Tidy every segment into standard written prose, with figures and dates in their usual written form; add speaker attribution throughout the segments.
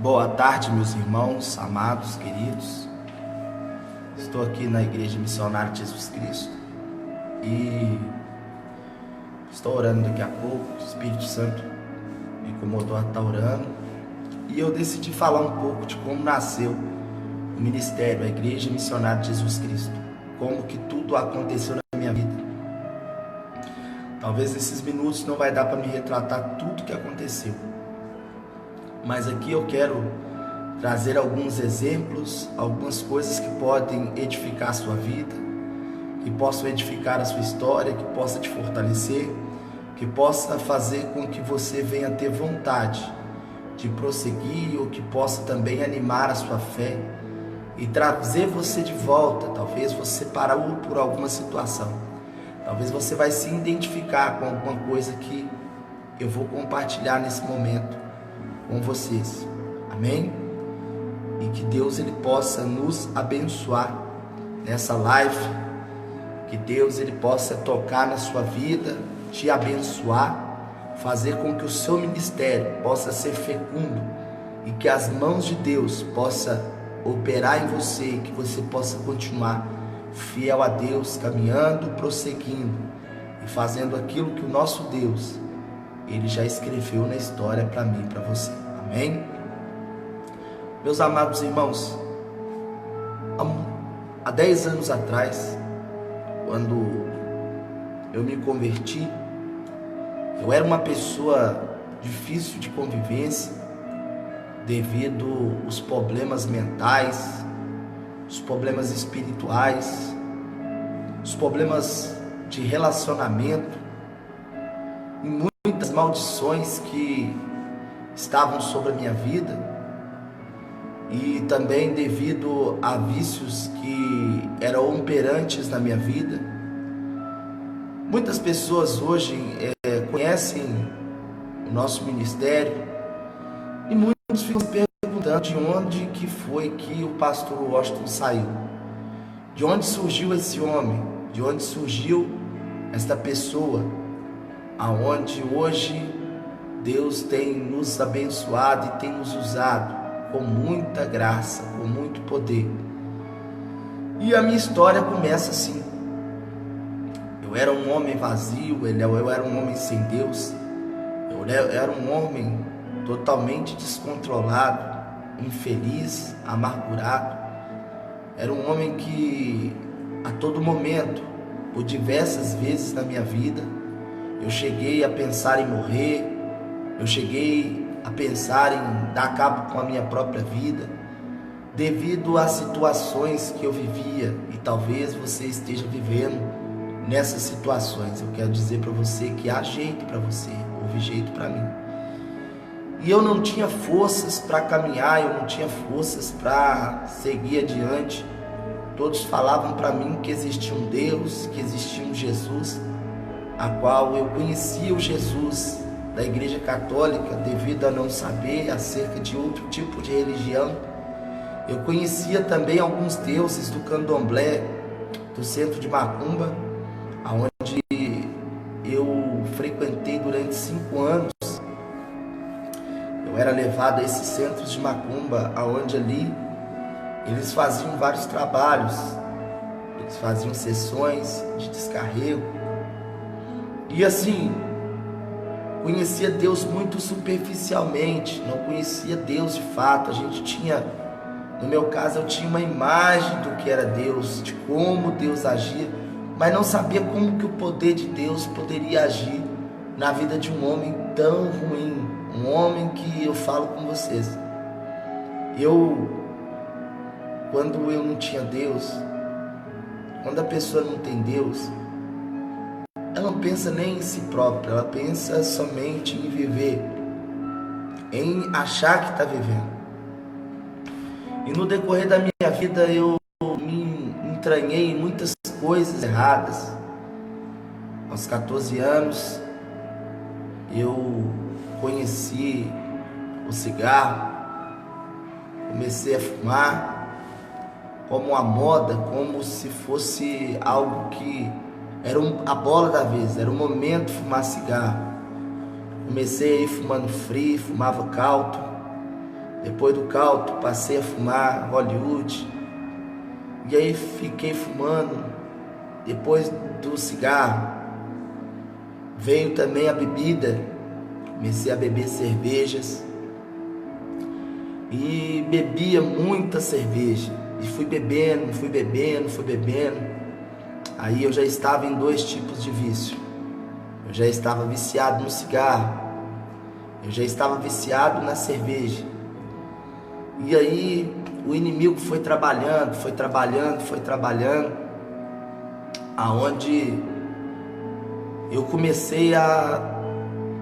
Speaker 1: Boa tarde, meus irmãos, amados, queridos. Estou aqui na Igreja Missionária de Jesus Cristo e estou orando daqui a pouco. O Espírito Santo me incomodou a estar orando e eu decidi falar um pouco de como nasceu o ministério, a Igreja Missionária de Jesus Cristo, como que tudo aconteceu na minha vida. Talvez nesses minutos não vai dar para me retratar tudo que aconteceu, mas aqui eu quero trazer alguns exemplos, algumas coisas que podem edificar a sua vida, que possam edificar a sua história, que possa te fortalecer, que possa fazer com que você venha ter vontade de prosseguir, ou que possa também animar a sua fé e trazer você de volta. Talvez você parou por alguma situação, talvez você vai se identificar com alguma coisa que eu vou compartilhar nesse momento com vocês, amém? E que Deus ele possa nos abençoar nessa live, que Deus ele possa tocar na sua vida, te abençoar, fazer com que o seu ministério possa ser fecundo e que as mãos de Deus possa operar em você e que você possa continuar fiel a Deus, caminhando, prosseguindo e fazendo aquilo que o nosso Deus ele já escreveu na história para mim e para você, amém? Meus amados irmãos, há 10 anos atrás, quando eu me converti, eu era uma pessoa difícil de convivência devido aos problemas mentais, os problemas espirituais, os problemas de relacionamento e muitas maldições que estavam sobre a minha vida, e também devido a vícios que eram operantes na minha vida. Muitas pessoas hoje conhecem o nosso ministério e muitos ficam se perguntando de onde que foi que o pastor Washington saiu, de onde surgiu esse homem, de onde surgiu esta pessoa, aonde hoje Deus tem nos abençoado e tem nos usado com muita graça, com muito poder. E a minha história começa assim. Eu era um homem vazio, eu era um homem sem Deus, eu era um homem totalmente descontrolado, infeliz, amargurado. Era um homem que a todo momento, por diversas vezes na minha vida, eu cheguei a pensar em morrer, eu cheguei a pensar em dar cabo com a minha própria vida, devido às situações que eu vivia, e talvez você esteja vivendo nessas situações. Eu quero dizer para você que há jeito para você, houve jeito para mim. E eu não tinha forças para caminhar, eu não tinha forças para seguir adiante. Todos falavam para mim que existia um Deus, que existia um Jesus, a qual eu conhecia o Jesus da Igreja Católica, devido a não saber acerca de outro tipo de religião. Eu conhecia também alguns deuses do candomblé, do centro de Macumba, onde eu frequentei durante 5 anos. Eu era levado a esses centros de Macumba, onde ali eles faziam vários trabalhos, eles faziam sessões de descarrego, e assim, conhecia Deus muito superficialmente, não conhecia Deus de fato. A gente tinha, no meu caso, eu tinha uma imagem do que era Deus, de como Deus agia, mas não sabia como que o poder de Deus poderia agir na vida de um homem tão ruim, um homem que eu falo com vocês. Quando eu não tinha Deus, quando a pessoa não tem Deus, ela não pensa nem em si própria, ela pensa somente em viver, em achar que está vivendo. E no decorrer da minha vida eu me entranhei em muitas coisas erradas. Aos 14 anos eu conheci o cigarro, comecei a fumar como uma moda, como se fosse algo que era a bola da vez, era o momento de fumar cigarro. Comecei aí fumando free, fumava cauto, Depois do cálculo, passei a fumar Hollywood. E aí fiquei fumando. Depois do cigarro, veio também a bebida. Comecei a beber cervejas. E bebia muita cerveja. E fui bebendo. Aí eu já estava em 2 tipos de vício. Eu já estava viciado no cigarro. Eu já estava viciado na cerveja. E aí o inimigo foi trabalhando, aonde eu comecei a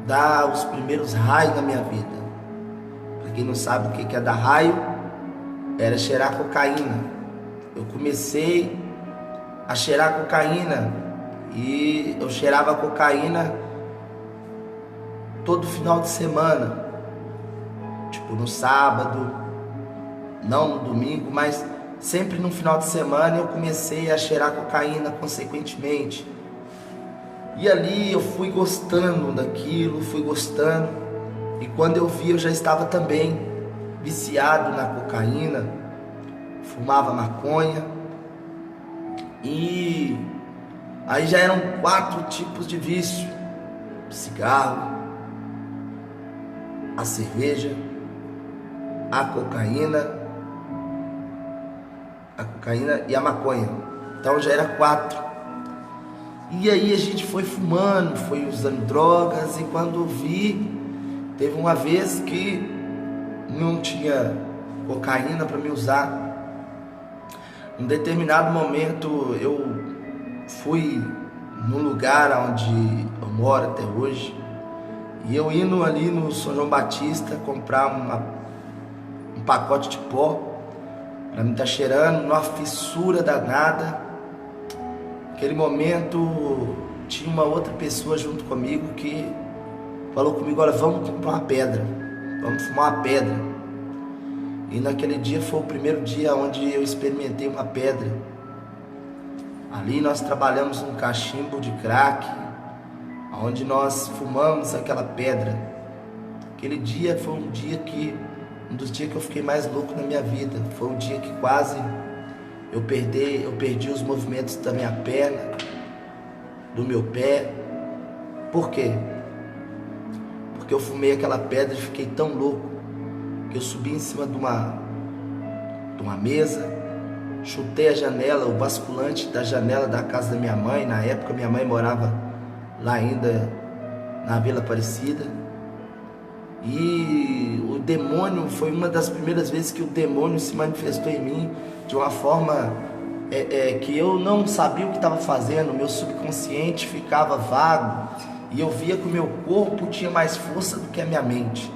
Speaker 1: dar os primeiros raios na minha vida. Para quem não sabe o que é dar raio, era cheirar cocaína. Eu comecei a cheirar cocaína e eu cheirava cocaína todo final de semana, tipo no sábado, não no domingo, mas sempre no final de semana eu comecei a cheirar cocaína consequentemente. E ali eu fui gostando daquilo, e quando eu vi eu já estava também viciado na cocaína, fumava maconha, e aí já eram 4 tipos de vício: cigarro, a cerveja, a cocaína e a maconha. Então já era 4. E aí a gente foi fumando, foi usando drogas, e quando eu vi, teve uma vez que não tinha cocaína para me usar. Em determinado momento eu fui no lugar onde eu moro até hoje, e eu indo ali no São João Batista comprar um pacote de pó para me estar cheirando, numa fissura danada. Naquele momento tinha uma outra pessoa junto comigo que falou comigo: olha, vamos comprar uma pedra, vamos fumar uma pedra. E naquele dia foi o primeiro dia onde eu experimentei uma pedra. Ali nós trabalhamos um cachimbo de crack, onde nós fumamos aquela pedra. Aquele dia foi um dos dias que eu fiquei mais louco na minha vida. Foi um dia que quase eu perdi os movimentos da minha perna, do meu pé. Por quê? Porque eu fumei aquela pedra e fiquei tão louco que eu subi em cima de uma mesa, chutei a janela, o basculante da janela da casa da minha mãe. Na época minha mãe morava lá ainda na Vila Aparecida. E o demônio, foi uma das primeiras vezes que o demônio se manifestou em mim de uma forma que eu não sabia o que estava fazendo. Meu subconsciente ficava vago e eu via que o meu corpo tinha mais força do que a minha mente,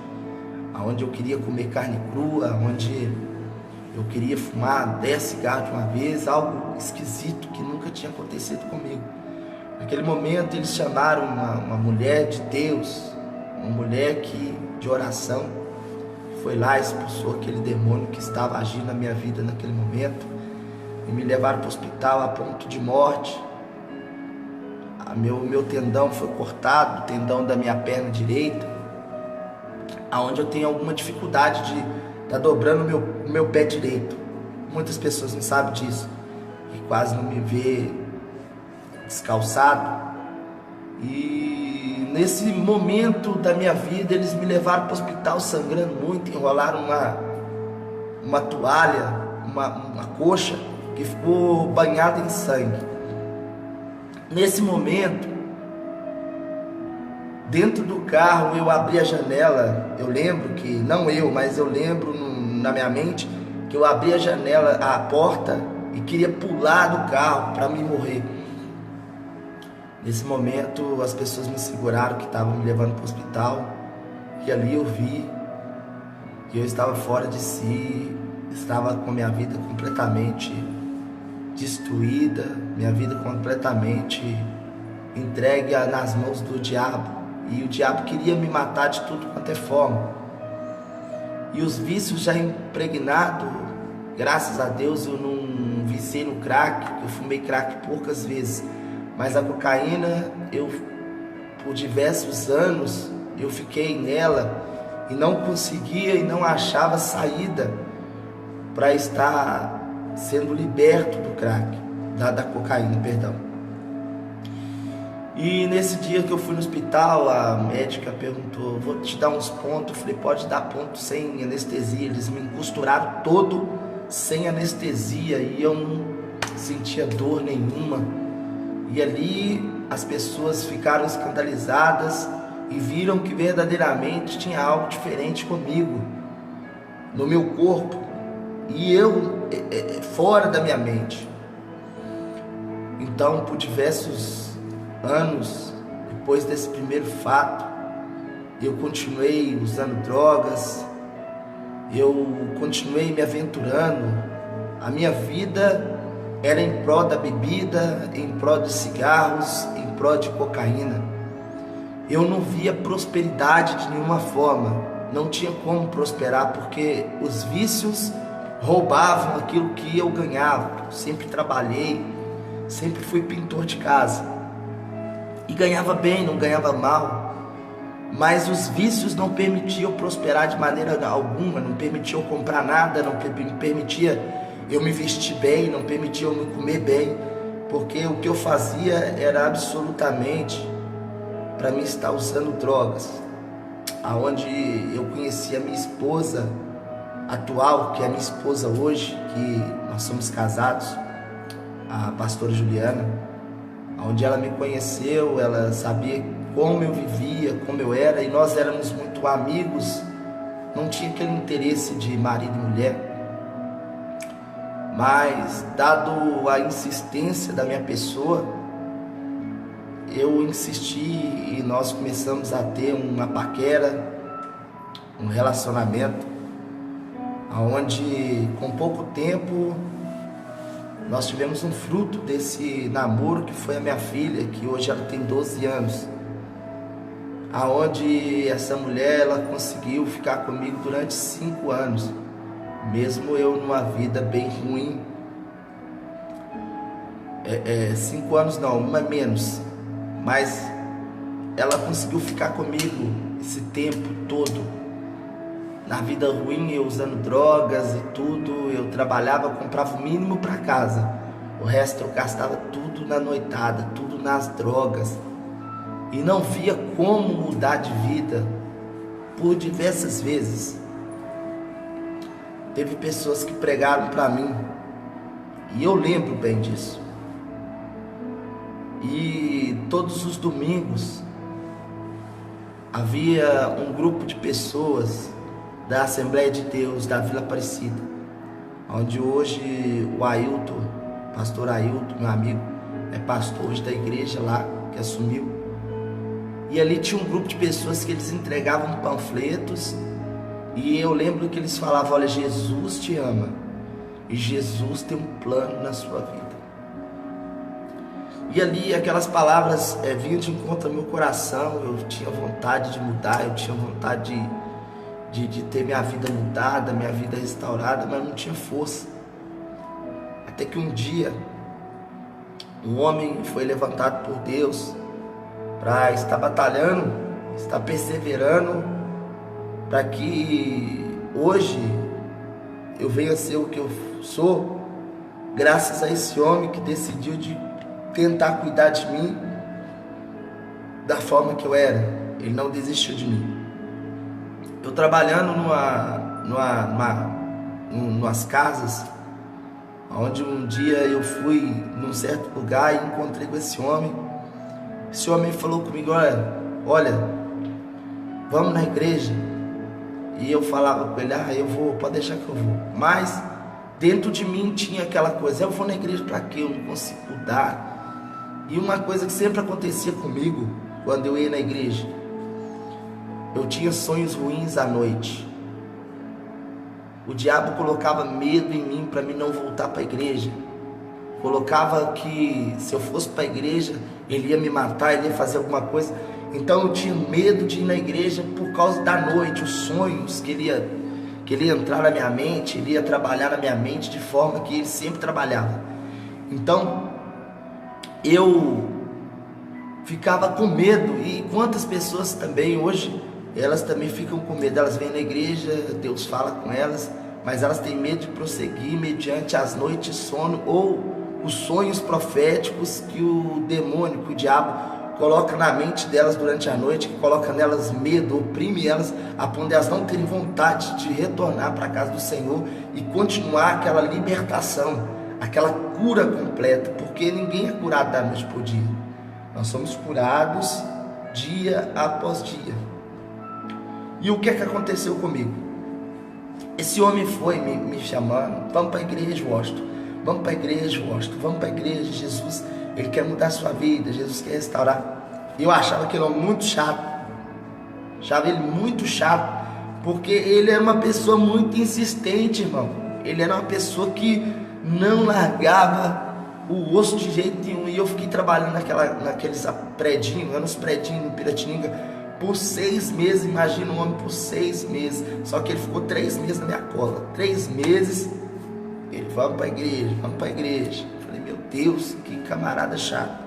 Speaker 1: aonde eu queria comer carne crua, onde eu queria fumar 10 cigarros de uma vez, algo esquisito que nunca tinha acontecido comigo. Naquele momento eles chamaram uma mulher de Deus, uma mulher de oração, foi lá e expulsou aquele demônio que estava agindo na minha vida naquele momento, e me levaram para o hospital a ponto de morte. Meu tendão foi cortado, o tendão da minha perna direita, aonde eu tenho alguma dificuldade de estar dobrando o meu pé direito. Muitas pessoas não sabem disso, e quase não me vê descalçado. E nesse momento da minha vida eles me levaram para o hospital sangrando muito, enrolaram uma toalha, uma coxa que ficou banhada em sangue. Nesse momento, dentro do carro, eu abri a janela. Eu lembro que, não eu, mas eu lembro na minha mente que eu abri a janela, a porta, e queria pular do carro para me morrer. Nesse momento as pessoas me seguraram, que estavam me levando para o hospital, e ali eu vi que eu estava fora de si, estava com minha vida completamente destruída, minha vida completamente entregue nas mãos do diabo, e o diabo queria me matar de tudo quanto é forma. E os vícios já impregnados, graças a Deus eu não viciei no crack, eu fumei crack poucas vezes, mas a cocaína, por diversos anos, eu fiquei nela, e não conseguia e não achava saída para estar sendo liberto do crack, da cocaína, perdão. E nesse dia que eu fui no hospital, a médica perguntou: vou te dar uns pontos. Eu falei: pode dar ponto sem anestesia. Eles me costuraram todo sem anestesia e eu não sentia dor nenhuma. E ali as pessoas ficaram escandalizadas e viram que verdadeiramente tinha algo diferente comigo, no meu corpo, e eu fora da minha mente. Então, por diversos anos, depois desse primeiro fato, eu continuei usando drogas, eu continuei me aventurando. A minha vida era em prol da bebida, em prol de cigarros, em prol de cocaína. Eu não via prosperidade de nenhuma forma, não tinha como prosperar, porque os vícios roubavam aquilo que eu ganhava. Eu sempre trabalhei, sempre fui pintor de casa e ganhava bem, não ganhava mal, mas os vícios não permitiam prosperar de maneira alguma, não permitiam comprar nada, não me permitia eu me vestir bem, não permitia eu me comer bem, porque o que eu fazia era absolutamente para mim estar usando drogas. Aonde eu conheci a minha esposa atual, que é a minha esposa hoje, que nós somos casados, a pastora Juliana, onde ela me conheceu, ela sabia como eu vivia, como eu era, e nós éramos muito amigos, não tinha aquele interesse de marido e mulher. Mas, dado a insistência da minha pessoa, eu insisti e nós começamos a ter uma paquera, um relacionamento, onde com pouco tempo nós tivemos um fruto desse namoro, que foi a minha filha, que hoje ela tem 12 anos, aonde essa mulher ela conseguiu ficar comigo durante 5 anos, mesmo eu numa vida bem ruim. 5 anos não, uma menos, mas ela conseguiu ficar comigo esse tempo todo. Na vida ruim, eu usando drogas e tudo, eu trabalhava, comprava o mínimo para casa, o resto eu gastava tudo na noitada, tudo nas drogas, e não via como mudar de vida. Por diversas vezes teve pessoas que pregaram para mim, e eu lembro bem disso. E todos os domingos havia um grupo de pessoas da Assembleia de Deus da Vila Aparecida, onde hoje o Ailton, pastor Ailton, meu amigo, é pastor hoje da igreja lá, que assumiu. E ali tinha um grupo de pessoas que eles entregavam panfletos, e eu lembro que eles falavam: olha, Jesus te ama, e Jesus tem um plano na sua vida. E ali aquelas palavras vinham de encontro ao meu coração. Eu tinha vontade de mudar, eu tinha vontade de ter minha vida mudada, minha vida restaurada, mas não tinha força. Até que um dia, um homem foi levantado por Deus para estar batalhando, estar perseverando, para que hoje eu venha a ser o que eu sou, graças a esse homem que decidiu de tentar cuidar de mim da forma que eu era. Ele não desistiu de mim. Eu trabalhando numas casas, onde um dia eu fui num certo lugar e encontrei com esse homem. Esse homem falou comigo: olha, vamos na igreja. E eu falava com ele: eu vou, pode deixar que eu vou. Mas dentro de mim tinha aquela coisa: eu vou na igreja para quê? Eu não consigo mudar. E uma coisa que sempre acontecia comigo quando eu ia na igreja, eu tinha sonhos ruins à noite. O diabo colocava medo em mim para mim não voltar para a igreja. Colocava que se eu fosse para a igreja, ele ia me matar, ele ia fazer alguma coisa. Então eu tinha medo de ir na igreja por causa da noite, os sonhos que ele ia entrar na minha mente, ele ia trabalhar na minha mente de forma que ele sempre trabalhava. Então eu ficava com medo. E quantas pessoas também hoje elas também ficam com medo. Elas vêm na igreja, Deus fala com elas, mas elas têm medo de prosseguir mediante as noites de sono ou os sonhos proféticos que o demônio, que o diabo coloca na mente delas durante a noite, que coloca nelas medo, oprime elas, a ponto de elas não terem vontade de retornar para a casa do Senhor e continuar aquela libertação, aquela cura completa, porque ninguém é curado da noite por dia. Nós somos curados dia após dia. E o que é que aconteceu comigo? Esse homem foi me chamando: vamos para a igreja, Washington, vamos para a igreja, Washington, vamos para a igreja, Jesus, Ele quer mudar a sua vida, Jesus quer restaurar. Eu achava aquele homem muito chato, achava ele muito chato, porque ele era uma pessoa muito insistente, irmão. Ele era uma pessoa que não largava o osso de jeito nenhum. E eu fiquei trabalhando naqueles predinhos, nos predinhos, no Piratininga, por 6 meses. Imagina um homem por 6 meses. Só que ele ficou 3 meses na minha cola. 3 meses, ele: vamos para a igreja, vamos para a igreja. Eu falei: meu Deus, que camarada chato.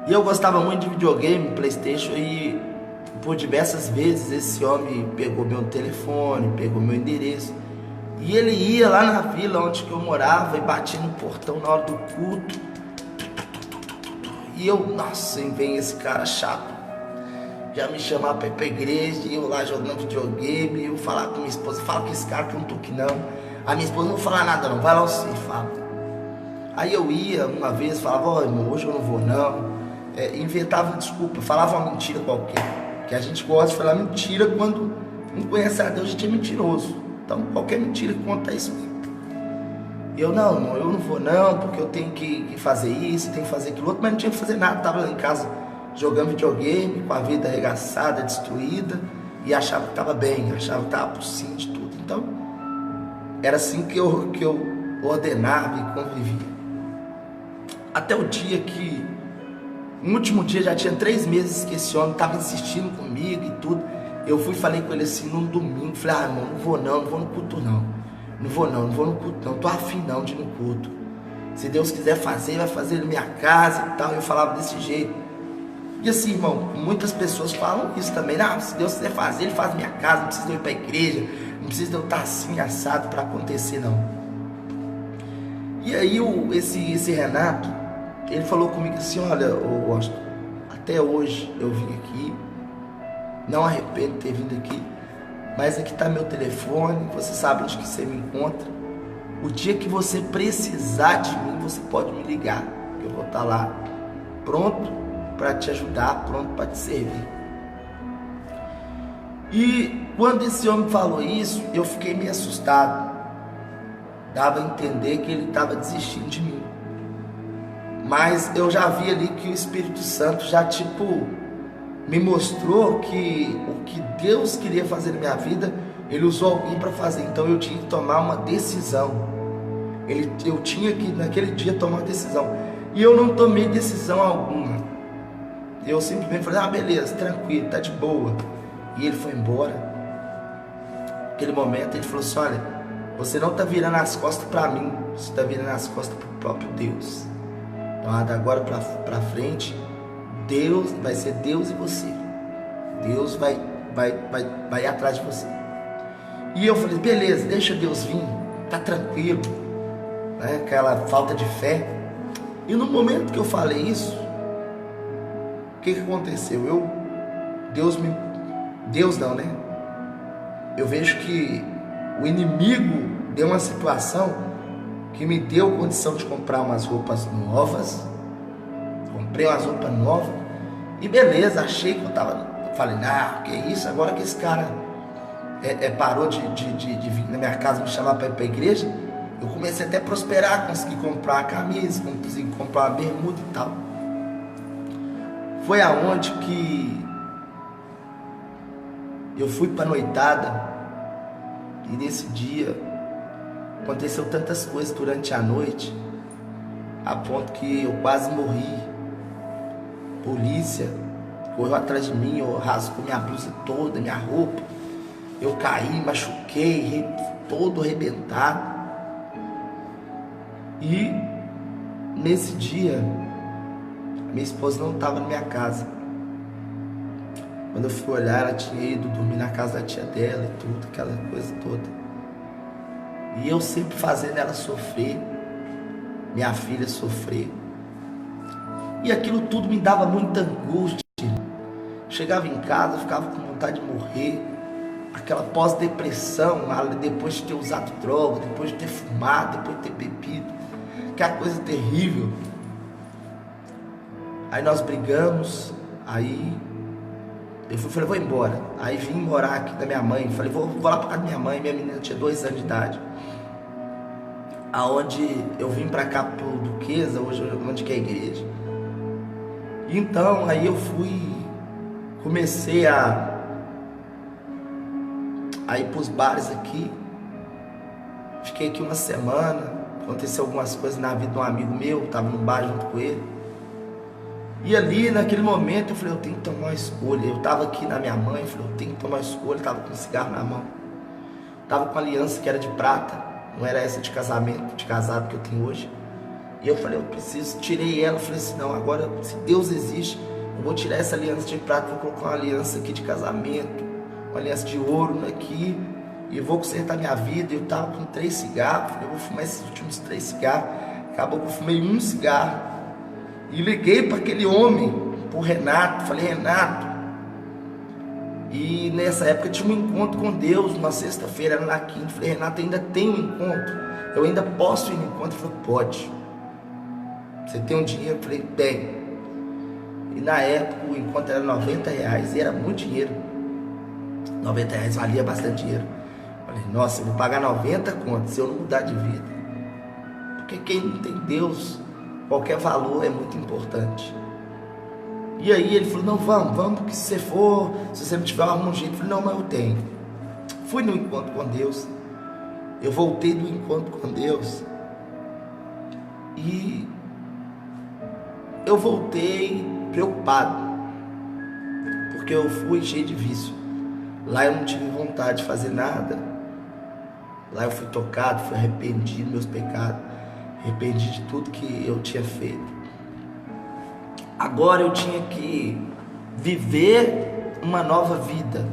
Speaker 1: E eu gostava muito de videogame, PlayStation, e por diversas vezes esse homem pegou meu telefone, pegou meu endereço, e ele ia lá na vila onde que eu morava e batia no portão na hora do culto. E eu: nossa, vem esse cara chato, já me chamava para ir para a igreja, e eu lá jogando videogame. Eu falava com minha esposa: fala com esse cara que eu não tô aqui não. A minha esposa: não fala nada não, vai lá você e fala. Aí eu ia uma vez, falava: ó, irmão, hoje eu não vou não. Inventava desculpa, falava uma mentira qualquer, que a gente gosta de falar mentira. Quando não conhece a Deus, a gente é mentiroso. Então qualquer mentira que conta é isso mesmo. E eu: não, irmão, eu não vou não, porque eu tenho que fazer isso, tenho que fazer aquilo outro. Mas não tinha que fazer nada, estava em casa jogando videogame, com a vida arregaçada, destruída, e achava que estava bem, achava que estava por cima de tudo. Então era assim que eu ordenava e convivia. Até o dia que, no último dia, já tinha 3 meses que esse homem estava insistindo comigo e tudo. Eu fui e falei com ele assim num domingo. Falei: ah, irmão, não vou no culto não. Não vou no culto não, tô afim não de ir no culto. Se Deus quiser fazer, vai fazer na minha casa e tal. Eu falava desse jeito. E assim, irmão, muitas pessoas falam isso também: não, se Deus quiser fazer, Ele faz na minha casa, não precisa de eu ir para a igreja, não precisa de eu estar assim assado para acontecer não. E aí esse Renato, ele falou comigo assim: olha, Washington, até hoje eu vim aqui, não arrependo de ter vindo aqui, mas aqui está meu telefone, você sabe onde que você me encontra. O dia que você precisar de mim, você pode me ligar, eu vou estar lá pronto para te ajudar, pronto para te servir. E quando esse homem falou isso, eu fiquei meio assustado. Dava a entender que ele estava desistindo de mim. Mas eu já vi ali que o Espírito Santo já me mostrou que o que Deus queria fazer na minha vida, Ele usou alguém para fazer. Então eu tinha que tomar uma decisão. Eu tinha que naquele dia tomar uma decisão. E eu não tomei decisão alguma. Eu simplesmente falei: ah, beleza, tranquilo, tá de boa. E ele foi embora. Naquele momento ele falou assim: olha, você não está virando as costas para mim, você está virando as costas para o próprio Deus. Então, da agora para frente, Deus vai ser Deus e você. Deus vai atrás de você. E eu falei: beleza, deixa Deus vir, tá tranquilo, né? Aquela falta de fé. E no momento que eu falei isso, o que aconteceu? Deus não, né? Eu vejo que o inimigo deu uma situação que me deu condição de comprar umas roupas novas. Comprei umas roupas novas e beleza, achei que falei: não, que isso, agora que esse cara parou de vir na minha casa me chamar para ir para a igreja, eu comecei até a prosperar, consegui comprar a camisa, consegui comprar uma bermuda e tal. Foi aonde que eu fui para a noitada. E nesse dia aconteceu tantas coisas durante a noite, a ponto que eu quase morri. Polícia correu atrás de mim, eu rasgou minha blusa toda, minha roupa. Eu caí, machuquei, todo arrebentado. E nesse dia, minha esposa não estava na minha casa. Quando eu fui olhar, ela tinha ido dormir na casa da tia dela e tudo, aquela coisa toda. E eu sempre fazendo ela sofrer, minha filha sofrer. E aquilo tudo me dava muita angústia. Chegava em casa, ficava com vontade de morrer. Aquela pós-depressão, depois de ter usado droga, depois de ter fumado, depois de ter bebido. Aquela coisa terrível. Aí nós brigamos, aí eu falei, vou embora. Aí vim morar aqui da minha mãe. Falei, vou lá pra casa da minha mãe. Minha menina tinha 2 anos de idade. Aonde eu vim pra cá pro Duquesa, hoje onde que é a igreja. Então, aí eu comecei a ir pros bares aqui. Fiquei aqui uma semana. Aconteceu algumas coisas na vida de um amigo meu, tava no bar junto com ele. E ali, naquele momento, eu falei, eu tenho que tomar uma escolha. Eu tava aqui na minha mãe, falei, eu tenho que tomar uma escolha. Eu tava com um cigarro na mão. Tava com uma aliança que era de prata. Não era essa de casamento, de casado que eu tenho hoje. E eu falei, eu preciso, tirei ela. Falei assim, não, agora, se Deus existe, eu vou tirar essa aliança de prata, vou colocar uma aliança aqui de casamento, uma aliança de ouro aqui, e vou consertar minha vida. Eu tava com 3 cigarros, falei, eu vou fumar esses últimos 3 cigarros. Acabou que eu fumei 1 cigarro. E liguei para aquele homem, pro Renato, falei, Renato. E nessa época tinha um encontro com Deus, uma sexta-feira, era na quinta. Falei, Renato, ainda tem um encontro? Eu ainda posso ir no encontro? Ele falou, pode. Você tem um dinheiro? Eu falei, tem. E na época o encontro era R$90, e era muito dinheiro. R$90 valia bastante dinheiro. Falei, nossa, eu vou pagar 90 contos se eu não mudar de vida. Porque quem não tem Deus, qualquer valor é muito importante. E aí ele falou, não, vamos, porque se você for, se você não tiver algum jeito. Eu falei, não, mas eu tenho. Fui no encontro com Deus. Eu voltei do encontro com Deus. E eu voltei preocupado. Porque eu fui cheio de vício. Lá eu não tive vontade de fazer nada. Lá eu fui tocado, fui arrependido dos meus pecados. Arrependi de tudo que eu tinha feito. Agora eu tinha que viver uma nova vida.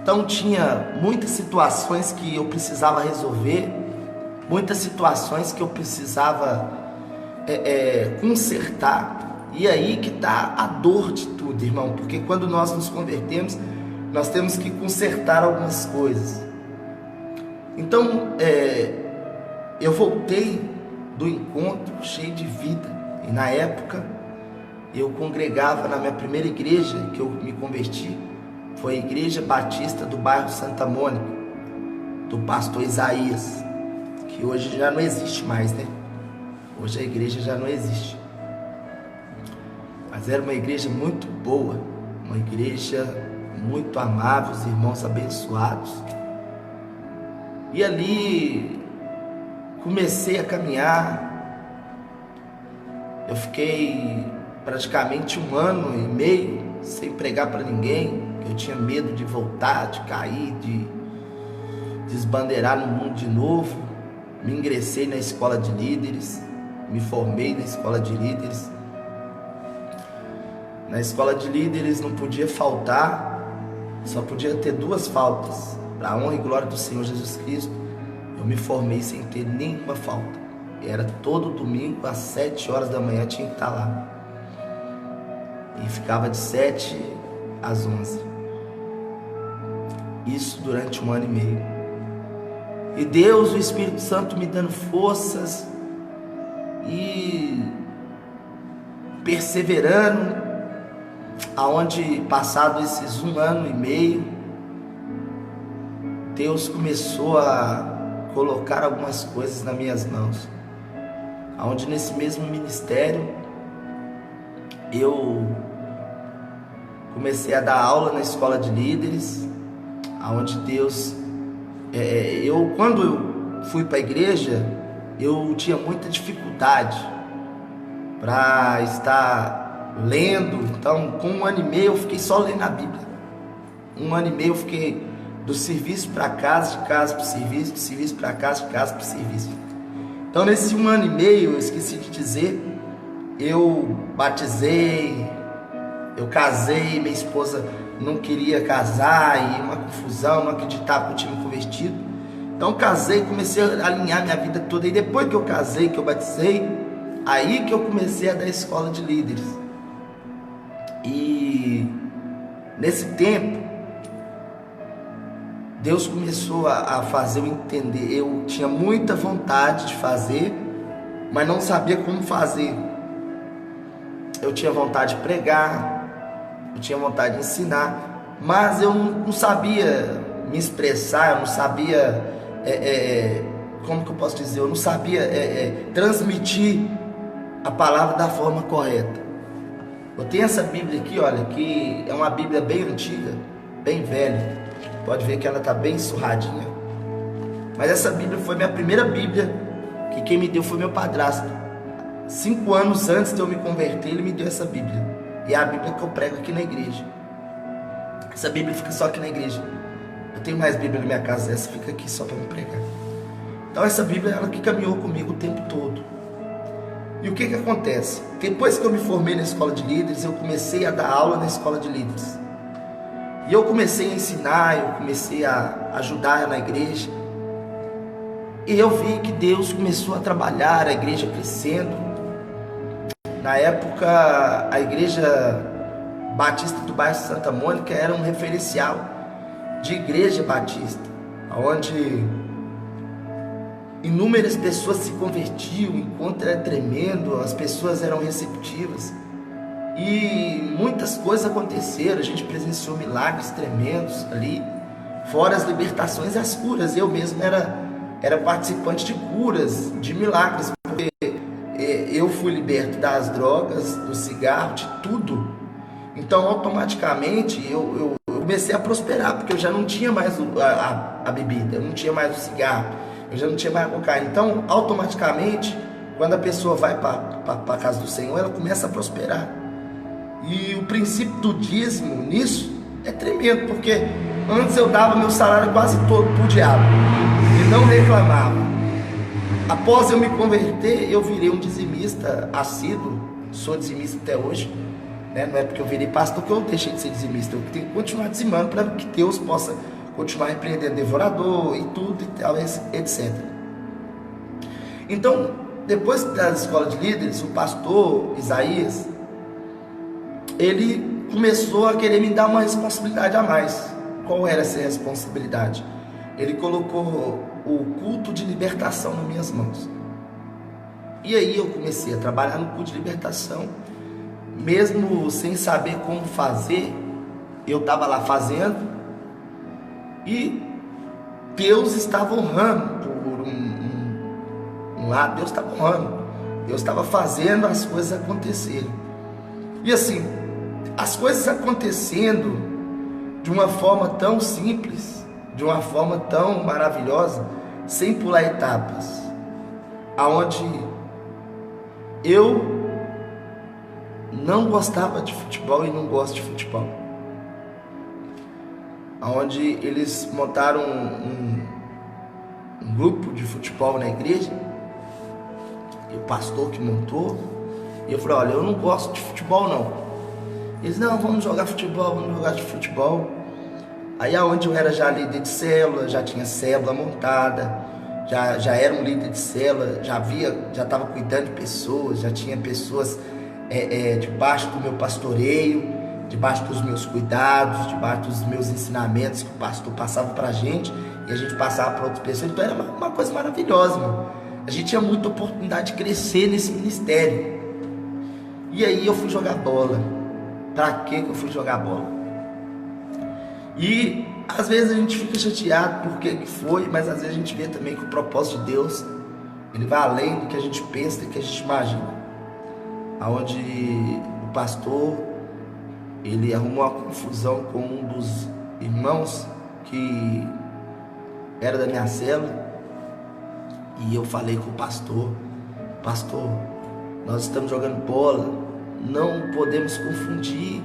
Speaker 1: Então tinha muitas situações que eu precisava resolver, muitas situações que eu precisava consertar. E aí que está a dor de tudo, irmão, porque quando nós nos convertemos, nós temos que consertar algumas coisas. Então, eu voltei do encontro cheio de vida. E na época, eu congregava na minha primeira igreja que eu me converti. Foi a Igreja Batista do bairro Santa Mônica, do pastor Isaías, que hoje já não existe mais, né? Hoje a igreja já não existe. Mas era uma igreja muito boa, uma igreja muito amável, os irmãos abençoados. E ali comecei a caminhar. Eu fiquei praticamente 1 ano e meio sem pregar para ninguém. Eu tinha medo de voltar, de cair, de desbandeirar no mundo de novo. Me ingressei na escola de líderes, me formei na escola de líderes. Na escola de líderes não podia faltar, só podia ter 2 faltas. Para a honra e glória do Senhor Jesus Cristo, eu me formei sem ter nenhuma falta. Era todo domingo às 7 horas da manhã, tinha que estar lá. E ficava de 7 às 11. Isso durante 1 ano e meio. E Deus, o Espírito Santo me dando forças e perseverando, aonde passado esses 1 ano e meio, Deus começou a colocar algumas coisas nas minhas mãos. Aonde nesse mesmo ministério eu comecei a dar aula na escola de líderes, aonde Deus, quando eu fui para a igreja, eu tinha muita dificuldade para estar lendo. Então, com 1 ano e meio eu fiquei só lendo a Bíblia. 1 ano e meio eu fiquei do serviço para casa, de casa para o serviço, do serviço para casa, de casa para o serviço. Então, nesse 1 ano e meio, eu esqueci de dizer, eu batizei, Eu casei, minha esposa não queria casar, e uma confusão, não acreditava que eu tinha me convertido. Então casei, comecei a alinhar minha vida toda, e depois que eu casei, que eu batizei, aí que eu comecei a dar escola de líderes. E nesse tempo, Deus começou a fazer eu entender. Eu tinha muita vontade de fazer, mas não sabia como fazer. Eu tinha vontade de pregar, eu tinha vontade de ensinar, mas eu não sabia me expressar, eu não sabia, como que eu posso dizer, eu não sabia transmitir a palavra da forma correta. Eu tenho essa Bíblia aqui, olha, que é uma Bíblia bem antiga, bem velha, pode ver que ela está bem surradinha, mas essa Bíblia foi minha primeira Bíblia, que quem me deu foi meu padrasto. 5 anos antes de eu me converter, ele me deu essa Bíblia. E é a Bíblia que eu prego aqui na igreja. Essa Bíblia fica só aqui na igreja. Eu tenho mais Bíblia na minha casa, essa fica aqui só para me pregar. Então essa Bíblia, ela que caminhou comigo o tempo todo. E o que acontece? Depois que eu me formei na escola de líderes, eu comecei a dar aula na escola de líderes. E eu comecei a ensinar, eu comecei a ajudar na igreja. E eu vi que Deus começou a trabalhar, a igreja crescendo. Na época, a igreja batista do bairro Santa Mônica era um referencial de igreja batista, onde inúmeras pessoas se convertiam, o encontro era tremendo, as pessoas eram receptivas e muitas coisas aconteceram. A gente presenciou milagres tremendos ali, fora as libertações e as curas. Eu mesmo era participante de curas, de milagres, porque eu fui liberto das drogas, do cigarro, de tudo. Então automaticamente eu comecei a prosperar, porque eu já não tinha mais a bebida, eu não tinha mais o cigarro, eu já não tinha mais a cocaína. Então automaticamente, quando a pessoa vai para a casa do Senhor, ela começa a prosperar. E o princípio do dízimo nisso é tremendo, porque antes eu dava meu salário quase todo para o diabo e não reclamava. Após eu me converter, eu virei um dizimista assíduo, sou dizimista até hoje, né? Não é porque eu virei pastor que eu deixei de ser dizimista, eu tenho que continuar dizimando para que Deus possa continuar repreendendo devorador e tudo e tal, etc. Então, depois da escola de líderes, o pastor Isaías, ele começou a querer me dar uma responsabilidade a mais. Qual era essa responsabilidade? Ele colocou o culto de libertação nas minhas mãos. E aí eu comecei a trabalhar no culto de libertação, mesmo sem saber como fazer. Eu estava lá fazendo e Deus estava honrando por um lado. Deus estava honrando, Deus estava fazendo as coisas acontecerem. E assim, as coisas acontecendo de uma forma tão simples, de uma forma tão maravilhosa, sem pular etapas, aonde eu não gostava de futebol e não gosto de futebol, aonde eles montaram um grupo de futebol na igreja, e o pastor que montou, e eu falei, olha, eu não gosto de futebol não. Eles, não, vamos jogar futebol, vamos jogar de futebol. Aí aonde eu era já líder de célula, já tinha célula montada, já era um líder de célula, já estava cuidando de pessoas, já tinha pessoas debaixo do meu pastoreio, debaixo dos meus cuidados, debaixo dos meus ensinamentos que o pastor passava para a gente e a gente passava para outras pessoas. Então era uma coisa maravilhosa, meu. A gente tinha muita oportunidade de crescer nesse ministério. E aí eu fui jogar bola. Para que eu fui jogar bola? E às vezes a gente fica chateado por que foi, mas às vezes a gente vê também que o propósito de Deus, ele vai além do que a gente pensa e do que a gente imagina. Aonde o pastor, ele arrumou uma confusão com um dos irmãos que era da minha célula, e eu falei com o pastor, nós estamos jogando bola, não podemos confundir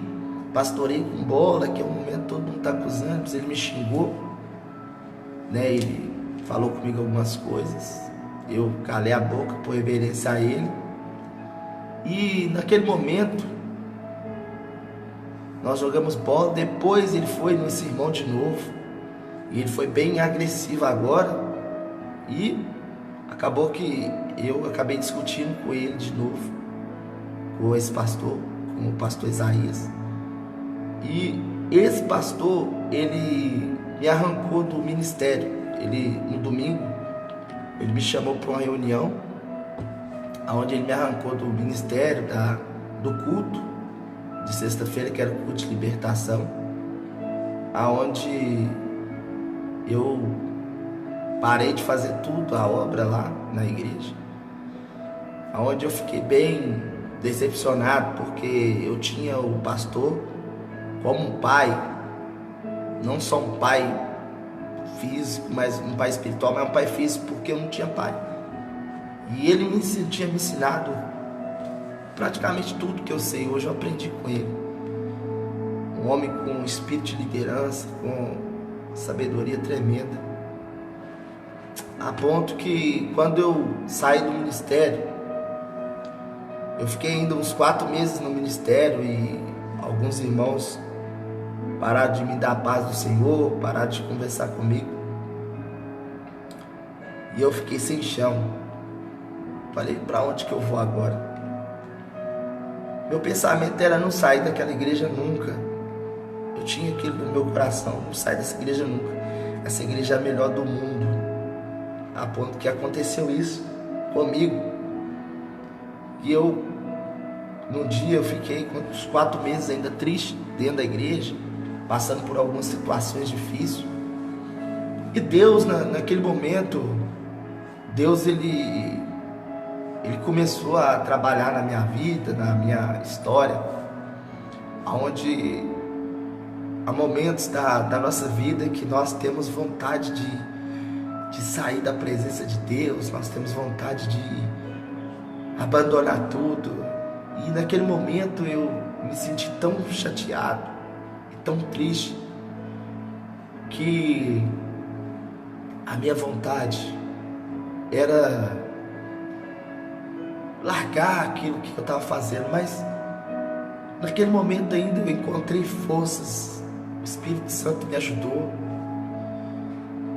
Speaker 1: pastoreio com bola, que é um momento todo mundo está acusando. Mas ele me xingou, né? Ele falou comigo algumas coisas, eu calei a boca por reverência a ele. E naquele momento nós jogamos bola, depois ele foi no sermão de novo, e ele foi bem agressivo agora, e acabou que eu acabei discutindo com ele de novo, com esse pastor, com o pastor Isaías, e esse pastor, ele me arrancou do ministério. Ele, no domingo, ele me chamou para uma reunião, onde ele me arrancou do ministério, do culto de sexta-feira, que era o culto de libertação, aonde eu parei de fazer tudo, a obra lá na igreja, aonde eu fiquei bem decepcionado, porque eu tinha o pastor como um pai, não só um pai físico, mas um pai espiritual, mas um pai físico, porque eu não tinha pai. E ele tinha me ensinado praticamente tudo que eu sei hoje, eu aprendi com ele. Um homem com um espírito de liderança, com sabedoria tremenda, a ponto que quando eu saí do ministério, eu fiquei ainda uns 4 meses no ministério, e alguns irmãos pararam de me dar a paz do Senhor, pararam de conversar comigo, e eu fiquei sem chão. Falei, para onde que eu vou agora? Meu pensamento era não sair daquela igreja nunca. Eu tinha aquilo no meu coração, não sair dessa igreja nunca. Essa igreja é a melhor do mundo. A ponto que aconteceu isso comigo. E eu, num dia, eu fiquei uns 4 meses ainda triste dentro da igreja, passando por algumas situações difíceis. E Deus, naquele momento, Deus, ele começou a trabalhar na minha vida, na minha história, onde há momentos da nossa vida que nós temos vontade de sair da presença de Deus, nós temos vontade de abandonar tudo. E naquele momento eu me senti tão chateado e tão triste, que a minha vontade era largar aquilo que eu estava fazendo, mas naquele momento ainda eu encontrei forças, o Espírito Santo me ajudou,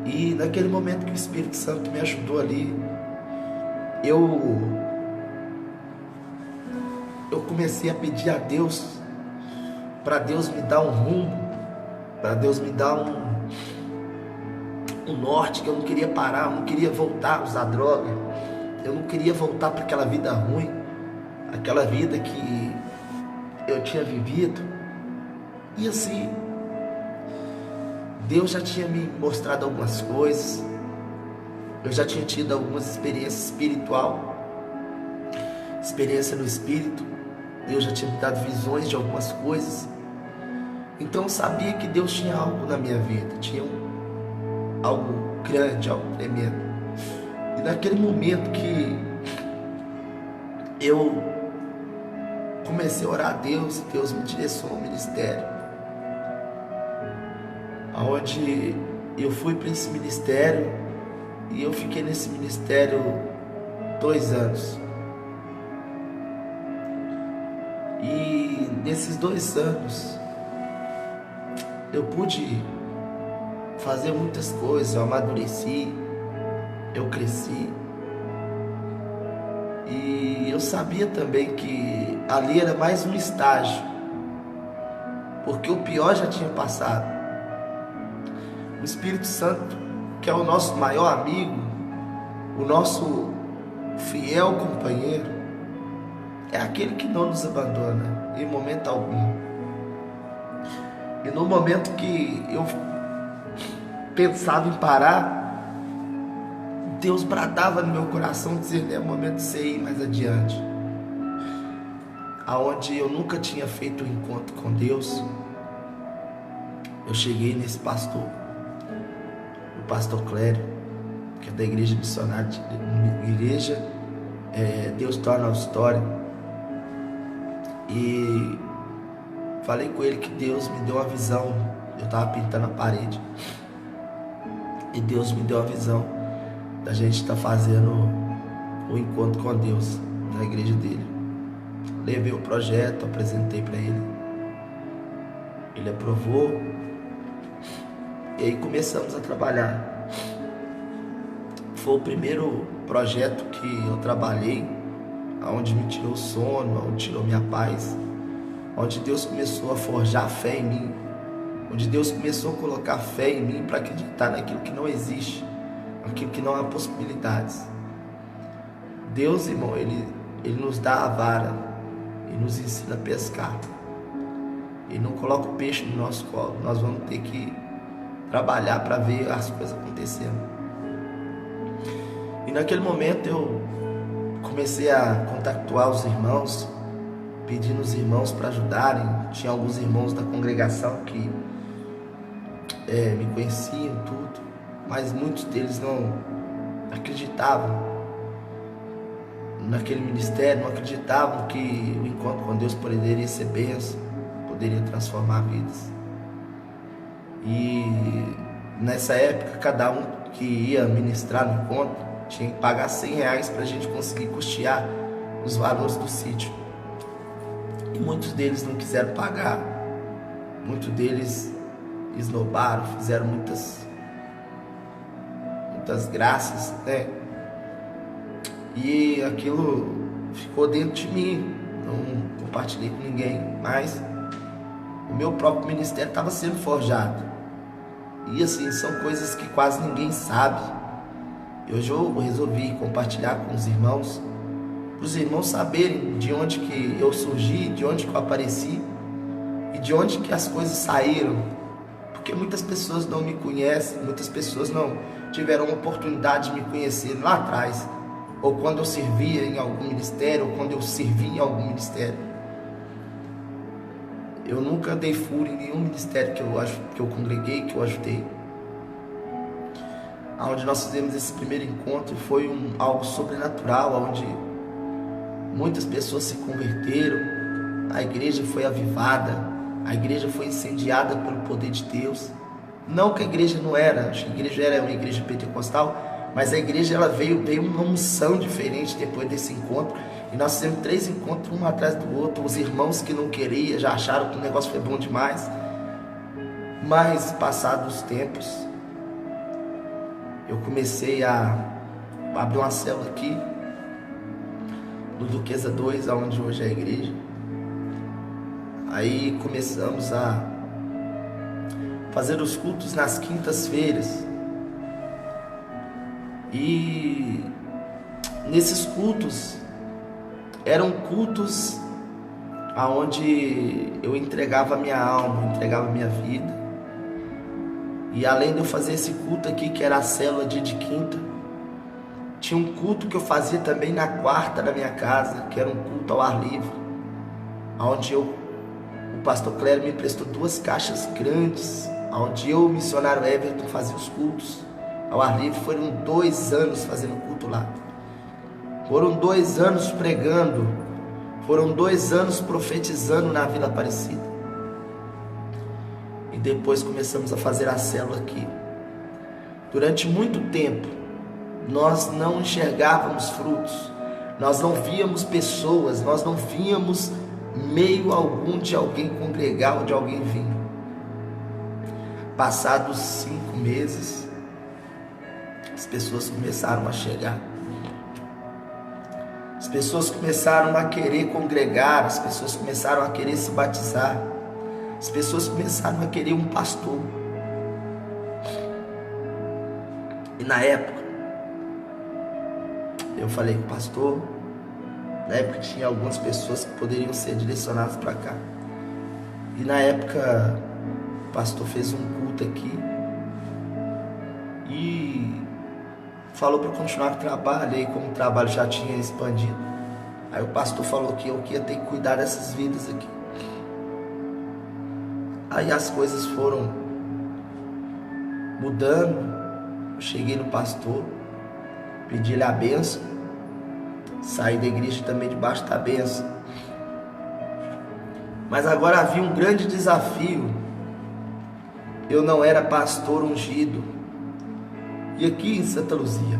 Speaker 1: e naquele momento que o Espírito Santo me ajudou ali, eu comecei a pedir a Deus, para Deus me dar um rumo, para Deus me dar um norte, que eu não queria parar, eu não queria voltar a usar droga, eu não queria voltar para aquela vida ruim, aquela vida que eu tinha vivido. E assim, Deus já tinha me mostrado algumas coisas, eu já tinha tido algumas experiências espiritual, experiência no Espírito, Deus já tinha me dado visões de algumas coisas, então eu sabia que Deus tinha algo na minha vida, tinha algo grande, algo tremendo. E naquele momento que eu comecei a orar a Deus, Deus me direcionou ao ministério, onde eu fui para esse ministério, e eu fiquei nesse ministério 2 anos. E nesses 2 anos eu pude fazer muitas coisas, eu amadureci, eu cresci, e eu sabia também que ali era mais um estágio, porque o pior já tinha passado. O Espírito Santo, que é o nosso maior amigo, o nosso fiel companheiro, é aquele que não nos abandona em momento algum. E no momento que eu pensava em parar, Deus bradava no meu coração, dizendo: é o momento de você ir mais adiante. Aonde eu nunca tinha feito um encontro com Deus, eu cheguei nesse pastor, o pastor Clério, que é da igreja missionária, Deus Torna a História, e falei com ele que Deus me deu uma visão. Eu estava pintando a parede, e Deus me deu a visão da gente estar fazendo o encontro com Deus na igreja dele. Levei o projeto, apresentei para ele, Ele aprovou. E aí começamos a trabalhar. Foi o primeiro projeto que eu trabalhei, onde me tirou o sono, onde tirou minha paz, onde Deus começou a forjar fé em mim, onde Deus começou a colocar fé em mim para acreditar naquilo que não existe, naquilo que não há possibilidades. Deus, irmão, Ele nos dá a vara e nos ensina a pescar. Ele não coloca o peixe no nosso colo, nós vamos ter que trabalhar para ver as coisas acontecendo. E naquele momento eu comecei a contactar os irmãos, pedindo os irmãos para ajudarem. Tinha alguns irmãos da congregação que me conheciam tudo, mas muitos deles não acreditavam naquele ministério, não acreditavam que o encontro com Deus poderia ser bênção, poderia transformar vidas. E nessa época, cada um que ia ministrar no encontro tinha que pagar R$100 para a gente conseguir custear os valores do sítio. E muitos deles não quiseram pagar, muitos deles esnobaram, fizeram muitas graças, né? E aquilo ficou dentro de mim, não compartilhei com ninguém, mas o meu próprio ministério estava sendo forjado. E assim, são coisas que quase ninguém sabe. Hoje eu resolvi compartilhar com os irmãos, para os irmãos saberem de onde que eu surgi, de onde que eu apareci e de onde que as coisas saíram. Porque muitas pessoas não me conhecem, muitas pessoas não tiveram a oportunidade de me conhecer lá atrás, ou quando eu servia em algum ministério, ou quando eu servi em algum ministério. Eu nunca dei furo em nenhum ministério que eu congreguei, que eu ajudei. Onde nós fizemos esse primeiro encontro foi algo sobrenatural, onde muitas pessoas se converteram, a igreja foi avivada, a igreja foi incendiada pelo poder de Deus. Não que a igreja não era, acho que a igreja era uma igreja pentecostal, mas a igreja ela veio uma unção diferente depois desse encontro. E nós fizemos 3 encontros, um atrás do outro. Os irmãos que não queriam já acharam que o negócio foi bom demais. Mas passados os tempos, eu comecei a abrir uma célula aqui no Duquesa 2, onde hoje é a igreja. Aí começamos a fazer os cultos nas quintas-feiras. E nesses cultos eram cultos aonde eu entregava a minha alma, entregava a minha vida. E além de eu fazer esse culto aqui, que era a célula dia de quinta, tinha um culto que eu fazia também na quarta da minha casa, que era um culto ao ar livre, onde o pastor Clério me emprestou 2 caixas grandes, onde eu, o missionário Everton, fazia os cultos ao ar livre. Foram 2 anos fazendo culto lá, foram 2 anos pregando, foram 2 anos profetizando na Vila Aparecida. E depois começamos a fazer a célula aqui. Durante muito tempo nós não enxergávamos frutos, nós não víamos pessoas, nós não víamos meio algum de alguém congregar ou de alguém vir. Passados 5 meses, as pessoas começaram a chegar, as pessoas começaram a querer congregar, as pessoas começaram a querer se batizar, as pessoas começaram a querer um pastor. E na época eu falei com o pastor, na época tinha algumas pessoas que poderiam ser direcionadas para cá. E na época o pastor fez um culto aqui e falou para continuar com o trabalho. E como o trabalho já tinha expandido, aí o pastor falou que eu ia ter que cuidar dessas vidas aqui. Aí as coisas foram mudando. Eu cheguei no pastor, pedi-lhe a bênção, saí da igreja também debaixo da bênção. Mas agora havia um grande desafio. Eu não era pastor ungido. E aqui em Santa Luzia,